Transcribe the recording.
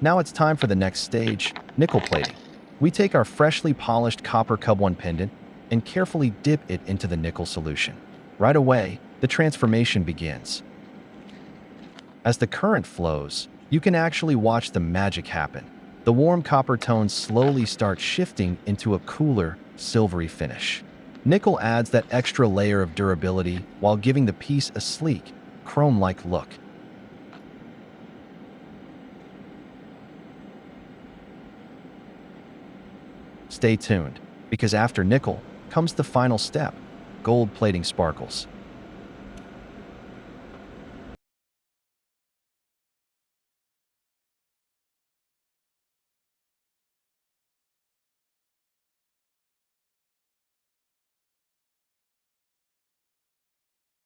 Now it's time for the next stage, nickel plating. We take our freshly polished copper Cub 1 pendant and carefully dip it into the nickel solution. Right away, the transformation begins. As the current flows, you can actually watch the magic happen. The warm copper tones slowly start shifting into a cooler, silvery finish. Nickel adds that extra layer of durability while giving the piece a sleek, chrome-like look. Stay tuned, because after nickel comes the final step, gold plating sparkles.